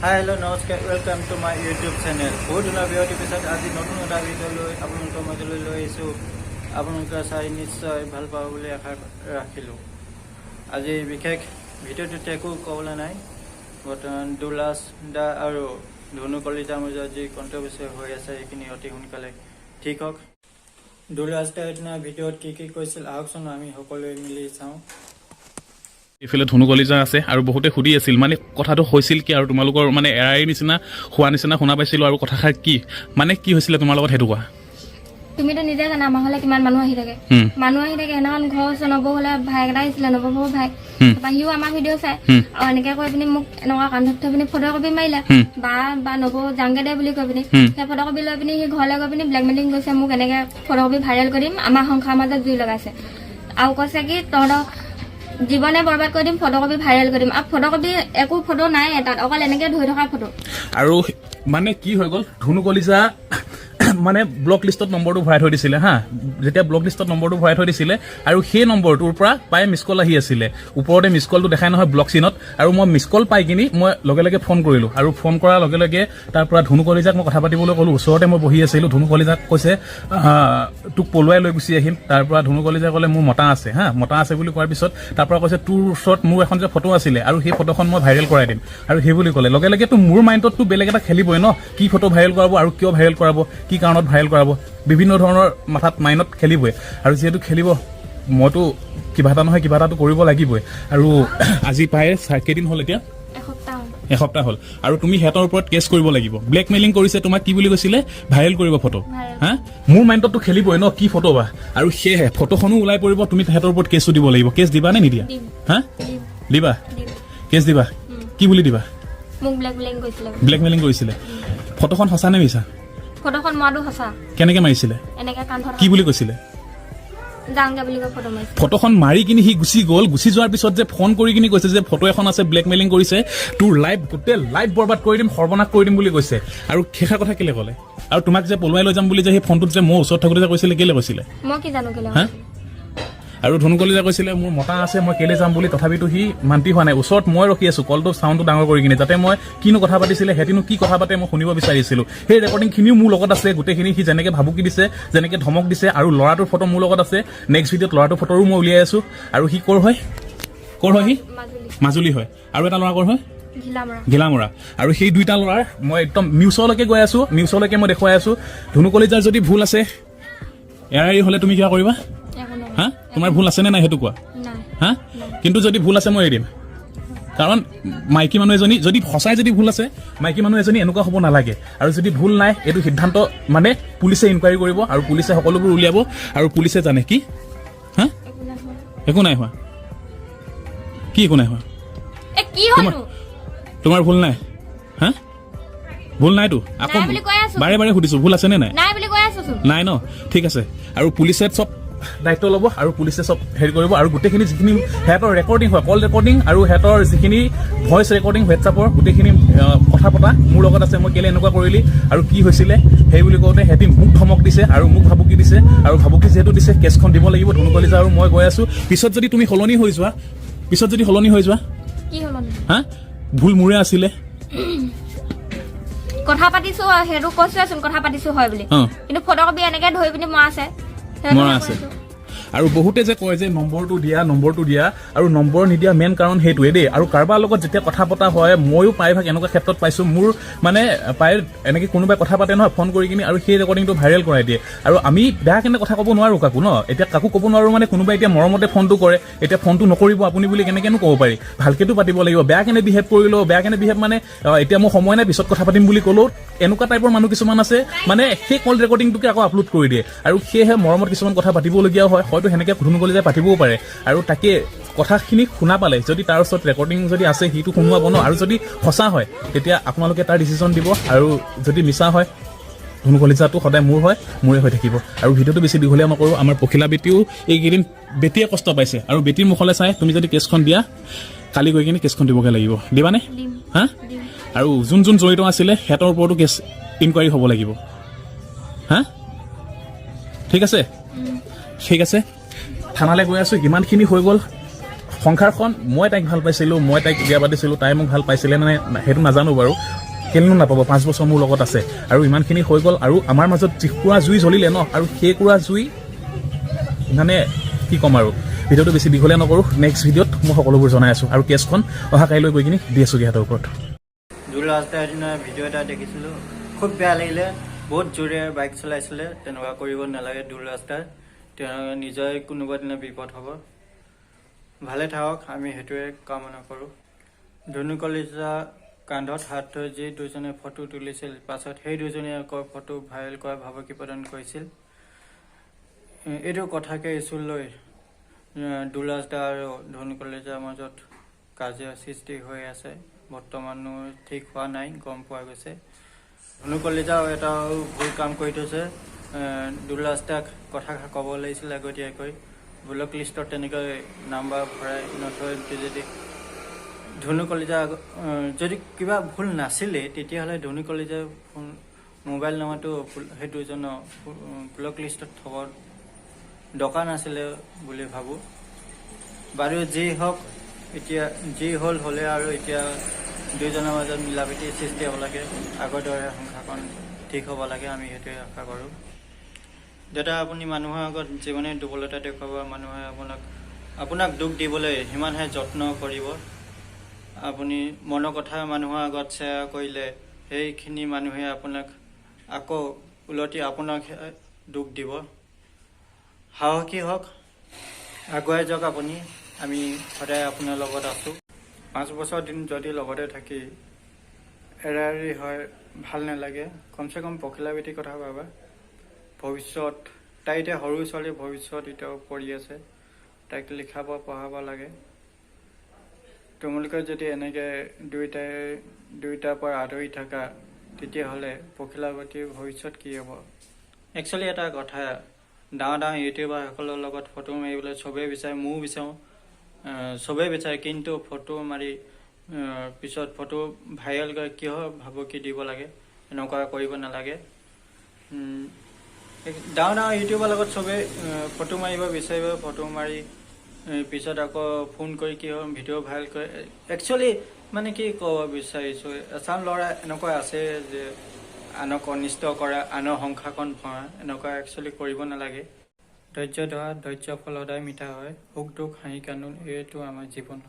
Hi, hello, namaskar. Welcome to my YouTube channel. বহুত দিনৰ পিছত আজি নতুন এটা ভিডিঅ' লৈ আপোনালোকৰ মাজলৈ লৈ আহিছোঁ। আপোনালোকে চাই নিশ্চয় ভাল পাব বুলি আশা ৰাখিলোঁ। আজি বিশেষ ভিডিঅ'টোত একো ক'বলৈ নাই। বৰ্তমান দুলাছ দা আৰু ধনু কলিতাৰ মাজত যি কণ্ট্ৰভাৰ্চি হৈ আছে সেইখিনি অতি সোনকালে ঠিক হওক। দুলাছ দাই সেইদিনা ভিডিঅ'ত কি কৈছিল আহকচোন আমি সকলোৱে মিলি চাওঁ। ইফালে ধনু কলিজা আছে আৰু বহুতে সুধি আছিল মানে কথাটো হৈছিল কি আৰু তোমালোকৰ মানে এৰাই নিচিনা হোৱা নিচিনা শুনা পাইছিলোঁ আৰু কথাষাৰ কি মানে কি হৈছিলে তোমাৰ লগত সেইটো কোৱা। তুমিতো নিজে জানা আমাৰ হ'লে কিমান মানুহ আহি থাকে সেইদিনাখন ঘৰ ওচৰ নবৌ হ'লে ভাইক এটা আহিছিলে নবৌ ভাই তাৰপৰা সিও আমাৰ ভিডিঅ' চাই আৰু এনেকে কৈ পিনি মোক এনেকুৱা কান্ধত থৈ পিনি ফটো কপি মাৰিলে বা নবৌ যাংগে দে বুলি কৈ পিনি সেই ফটো কপি লৈ পিনি সি ঘৰলৈ গৈ পিনি ব্লেকমেইলিং কৰিছে মোক এনেকে ফটো কপি ভাইৰেল কৰিম আমাৰ সংসাৰৰ মাজত জুই লগাইছে আৰু কৈছে কি তহঁতৰ জীৱনে বৰবাদ কৰি দিম ফটো কপি ভাইৰেল কৰি দিম আৰু ফটো কপি একো ফটো নাই তাত অকল এনেকে ধৰি থকা ফটো আৰু মানে কি হৈ গ'ল ধনু কলিজা মানে ব্লক লিষ্টত নম্বৰটো ভৰাই থৈ দিছিলে হা যেতিয়া ব্লক লিষ্টত নম্বৰটো ভৰাই থৈ দিছিলে আৰু সেই নম্বৰটোৰ পৰা প্ৰায় মিছ কল আহি আছিলে ওপৰতে মিছ কলটো দেখাই নহয় ব্লক চিনত আৰু মই মিছ কল পাই কিনি মই লগে লগে ফোন কৰিলোঁ আৰু ফোন কৰাৰ লগে লগে তাৰ পৰা ধনু কলিজাক মই কথা পাতিবলৈ ক'লোঁ ওচৰতে মই বহি আছিলোঁ ধনু কলিজাক কৈছে তোক পলুৱাই লৈ গুচি আহিম তাৰ পৰা ধনু কলিজাই ক'লে মোৰ মতা আছে হা মতা আছে বুলি কোৱাৰ পিছত তাৰ পৰা কৈছে তোৰ ওচৰত মোৰ এখন যে ফটো আছিলে আৰু সেই ফটোখন মই ভাইৰেল কৰাই দিম আৰু সেই বুলি ক'লে লগে লগেতো মোৰ মাইণ্ডততো বেলেগ এটা খেলিবই ন কি ফটো ভাইৰেল কৰাব আৰু কিয় ভাইৰেল কৰাব কি কাৰণত ভাইৰেল কৰাব বিভিন্ন ধৰণৰ মাথাত মাইণ্ডত খেলিবই আৰু যিহেতু খেলিব মইতো কিবা এটা নহয় কিবা এটাতো কৰিব লাগিবই আৰু আজি প্ৰায় কেইদিন হ'ল এতিয়া এসপ্তাহ হ'ল আৰু তুমি সিহঁতৰ ওপৰত কেছ কৰিব লাগিব ব্লেকমেইলিং কৰিছে তোমাক কি বুলি কৈছিলে ভাইৰেল কৰিব ফটো হা মোৰ মাইণ্ডততো খেলিবই ন কি ফটো বা আৰু সেয়েহে ফটোখনো ওলাই পৰিব তুমি সিহঁতৰ ওপৰত কেছো দিব লাগিব কেছ দিবা নে নিদিয়া হা দিবা কেছ দিবা কি বুলি দিবা মোক ব্লেকমেইলিং কৰিছিলে ফটোখন সঁচা নে মিছা ফটোখন মৰাটো সঁচা কেনেকে মাৰিছিলে এনেকে কান্ধত কি বুলি কৈছিলে যাংগে বুলি কৈ ফটো মাৰিছে ফটোখন মাৰি কিনি সি গুচি গ'ল গুচি যোৱাৰ পিছত যে ফোন কৰি কিনি কৈছে যে ফটো এখন আছে ব্লেকমেইলিং কৰিছে তোৰ লাইফ গোটেই লাইফ বৰবাদ কৰি দিম সৰ্বনাশ কৰি দিম বুলি কৈছে আৰু সেইষাৰ কথা কেলে ক'লে আৰু তোমাক যে পলুৱাই লৈ যাম বুলি যে সেই ফোনটোত যে মোৰ ওচৰত থাকোঁতে যে কৈছিলে কেলে কৈছিলে মই কি জানো কেলে হা আৰু ধনু কলিজা কৈছিলে মোৰ মতা আছে মই কেলে যাম বুলি তথাপিতো সি মান্তি হোৱা নাই ওচৰত মই ৰখি আছোঁ কলটো চাউণ্ডটো ডাঙৰ কৰি কিনে যাতে মই কিনো কথা পাতিছিলে সিহঁতিনো কি কথা পাতে মই শুনিব বিচাৰিছিলোঁ সেই ৰেকৰ্ডিংখিনিও মোৰ লগত আছে গোটেইখিনি সি যেনেকৈ ভাবুকি দিছে যেনেকৈ ধমক দিছে আৰু ল'ৰাটোৰ ফটো মোৰ লগত আছে নেক্সট ভিডিঅ'ত ল'ৰাটোৰ ফটোৰো মই উলিয়াই আছোঁ আৰু সি ক'ৰ হয় সি মাজুলী হয় আৰু এটা ল'ৰা ক'ৰ হয় ঘিলামৰা আৰু সেই দুইটা ল'ৰাৰ মই একদম নিউজলৈকে গৈ আছোঁ নিউজলৈকে মই দেখুৱাই আছোঁ ধনু কলিজাৰ যদি ভুল আছে এৰাই হ'লে তুমি কিবা কৰিবা হা তোমাৰ ভুল আছে নে নাই সেইটো কোৱা হা কিন্তু যদি ভুল আছে মই এৰি দিম কাৰণ মাইকী মানুহ এজনী যদি সঁচাই যদি ভুল আছে মাইকী মানুহ এজনী এনেকুৱা হ'ব নালাগে আৰু যদি ভুল নাই এইটো সিদ্ধান্ত মানে পুলিচে ইনকুৱাৰী কৰিব আৰু পুলিচে সকলোবোৰ উলিয়াব আৰু পুলিচে জানে কি হা একো নাই হোৱা কি একো নাই হোৱা তোমাৰ ভুল নাই হা ভুল নাইতো আকৌ বাৰে বাৰে সুধিছো ভুল আছে নে নাই নাই ন ঠিক আছে আৰু পুলিচে চব দায়িত্ব ল'ব আৰু পুলিচে চব হেৰি কৰিব আৰু গোটেইখিনি যিখিনি সিহঁতৰ ৰেকৰ্ডিং হয় কল ৰেকৰ্ডিং আৰু সিহঁতৰ যিখিনি ভইচ ৰেকৰ্ডিং হোৱাটছআপৰ গোটেইখিনি কথা পতা মোৰ লগত আছে মই কেলে এনেকুৱা কৰিলি আৰু কি হৈছিলে সেই বুলি কওঁতে সিহঁতি মোক ধমক দিছে আৰু মোক ভাবুকি দিছে আৰু ভাবুকি যিহেতু দিছে কেছখন দিব লাগিব ধনু কলিজা আৰু মই গৈ আছোঁ পিছত যদি তুমি সলনি হৈ যোৱা হা ভুল মোৰে আছিলে কথা পাতিছো সেইটো কৈছোচোন কথা পাতিছো হয় বুলি কিন্তু ফটো কপি এনেকে ধৰি পিনি মৰা আছে আৰু বহুতে যে কয় যে নম্বৰটো দিয়া আৰু নম্বৰ নিদিয়া মেইন কাৰণ সেইটোৱে দেই আৰু কাৰোবাৰ লগত যেতিয়া কথা পতা হয় ময়ো প্ৰায়ভাগ এনেকুৱা ক্ষেত্ৰত পাইছোঁ মোৰ মানে প্ৰায় এনেকৈ কোনোবাই কথা পাতে নহয় ফোন কৰি কিনি আৰু সেই ৰেকৰ্ডিংটো ভাইৰেল কৰাই দিয়ে আৰু আমি বেয়া কেনে কথা ক'ব নোৱাৰোঁ কাকো ন এতিয়া কাকো ক'ব নোৱাৰোঁ মানে কোনোবাই এতিয়া মৰমতে ফোনটো কৰে এতিয়া ফোনটো নকৰিব আপুনি বুলি কেনেকৈনো ক'ব পাৰি ভালকৈতো পাতিব লাগিব বেয়া কেনে বিহেভ কৰিলেও বেয়া কেনে বিহেভ মানে এতিয়া মোৰ সময় নাই পিছত কথা পাতিম বুলি ক'লেও এনেকুৱা টাইপৰ মানুহ কিছুমান আছে মানে সেই কল ৰেকৰ্ডিংটোকে আকৌ আপলোড কৰি দিয়ে আৰু সেয়েহে মৰমত কিছুমান কথা পাতিবলগীয়া হয় হয়তো সেনেকৈ ধনু কলিজাই পাতিবও পাৰে আৰু তাকে কথাখিনি শুনা পালে যদি তাৰ ওচৰত ৰেকৰ্ডিং যদি আছে সেইটো শুনোৱাব ন আৰু যদি সঁচা হয় তেতিয়া আপোনালোকে তাৰ ডিচিশ্যন দিব আৰু যদি মিছা হয় ধনু কলিজাটো সদায় মোৰে হৈ থাকিব আৰু ভিডিঅ'টো বেছি দীঘলীয়া নকৰোঁ আমাৰ পখিলা বেটীও এইকেইদিন বেটীয়ে কষ্ট পাইছে আৰু বেটীৰ মুখলৈ চাই তুমি যদি কেছখন দিয়া কালি গৈ কিনে কেছখন দিবগৈ লাগিব দিবানে হা আৰু যোন জড়িত আছিলে সিহঁতৰ ওপৰতো কেছ ইনকুৱাৰী হ'ব লাগিব হা ঠিক আছে থানালৈ গৈ আছোঁ ইমানখিনি হৈ গ'ল সংসাৰখন মই তাইক ভাল পাইছিলোঁ, মই তাইক বিয়া পাতিছিলোঁ, তাই মোক ভাল পাইছিলে মানে সেইটো নাজানো বাৰু, কেলেনো নাপাব, 5 বছৰ মোৰ লগত আছে আৰু ইমানখিনি হৈ গ'ল। আৰু আমাৰ মাজত যিকুৰা জুই জ্বলিলে ন, আৰু সেই কুৰা জুই মানে কি ক'ম আৰু, ভিডিঅ'টো বেছি দীঘলীয়া নকৰোঁ, নেক্সট ভিডিঅ'ত মই সকলোবোৰ জনাই আছোঁ। আৰু কেছখন অহা কাইলৈ গৈ কিনি দি আছোঁগৈ সিহঁতৰ ওপৰত। দুল ৰাস্তাৰ দিনা ভিডিঅ' এটা দেখিছিলোঁ, খুব বেয়া লাগিলে। বহুত জোৰে বাইক চলাইছিলে, তেনেকুৱা কৰিব নালাগে দুল ৰাস্তাৰ, তেওঁ নিজৰে কোনোবা দিনা বিপদ হ'ব। ভালে থাকক, আমি সেইটোৱে কামনা কৰোঁ। ধনু কলিতা কান্ধত হাত থৈ যি দুজনে ফটো তুলিছিল, পাছত সেই দুজনে আকৌ ফটো ভাইৰেল কৰা ভাবুকি প্ৰদান কৰিছিল। এইটো কথাকে ইছ্যু লৈ দুল ৰাস্তা আৰু ধনু কলিতাৰ মাজত কাজিয়া সৃষ্টি হৈ আছে। বৰ্তমানো ঠিক হোৱা নাই, গম পোৱা গৈছে। ধনু কলিতাও এটা ভুল কাম কৰি থৈছে। দুল ৰাস্তাক কথা ক'ব লাগিছিল আগতীয়াকৈ, ব্লক লিষ্টত তেনেকৈ নাম্বাৰ ভৰাই নথৈ যদি ধনু কলিতা যদি কিবা ভুল নাছিলে, তেতিয়াহ'লে ধনু কলিতাৰ মোবাইল নাম্বাৰটো সেই দুজনৰ ব্লক লিষ্টত থ'ব দৰকাৰ নাছিলে বুলি ভাবোঁ। বাৰু যি হওক, এতিয়া যি হ'লে আৰু এতিয়া দুয়োজনৰ মাজত মিলাপ্ৰীতিৰ সৃষ্টি হ'ব লাগে, আগৰ দৰে সংসাৰখন ঠিক হ'ব লাগে, আমি সেইটোৱে আশা কৰোঁ। দাদা, আপুনি মানুহৰ আগত যিমানে দুৰ্বলতা দেখুৱাব, মানুহে আপোনাক দুখ দিবলৈ সিমানহে যত্ন কৰিব। আপুনি মনৰ কথা মানুহৰ আগত শ্বেয়াৰ কৰিলে সেইখিনি মানুহে আপোনাক আকৌ উলটি আপোনাক দুখ দিব। সাহসী হওক, আগুৱাই যাওক আপুনি, আমি সদায় আপোনাৰ লগত আছোঁ। 5 বছৰ দিন যদি লগতে থাকি এৰা এৰি হয়, ভাল নালাগে। কমচে কম পখিলা বেটিৰ কথা ভাবা। ভৱিষ্যত, তাই এতিয়া সৰু ছোৱালীৰ ভৱিষ্যত এতিয়াও পৰি আছে, তাইক লিখাব পঢ়াব লাগে। তোমালোকে যদি এনেকৈ দুয়োটাৰ পৰা আঁতৰি থাকা, তেতিয়াহ'লে পখিলা বেটিৰ ভৱিষ্যত কি হ'ব? একচুৱেলি এটা কথা, ডাঙৰ ইউটিউবাৰসকলৰ লগত ফটো মাৰিবলৈ চবেই বিচাৰে, ময়ো বিচাৰোঁ, চবেই বিচাৰে, কিন্তু ফটো মাৰি পিছত ফটো ভাইৰেল কৰি কিয় ভাবুকি দিব লাগে, এনেকুৱা কৰিব নালাগে। ডাঙৰ ইউটিউবৰ লগত চবেই ফটো মাৰিব বিচাৰিব, ফটো মাৰি পিছত আকৌ ফোন কৰি কিয় ভিডিঅ' ভাইৰেল কৰে। একচুৱেলি মানে কি ক'ব বিচাৰিছোঁ, এচাম ল'ৰা এনেকুৱা আছে যে আনক অনিষ্ট কৰা, আনৰ সংসাৰখন ভৰা, এনেকুৱা একচুৱেলি কৰিব নালাগে। ধৈৰ্য ধৰা, ধৈৰ্যৰ ফল সদায় মিঠা হয়। সুখ দুখ হাঁহি কান্দোন, এইটো আমাৰ জীৱন।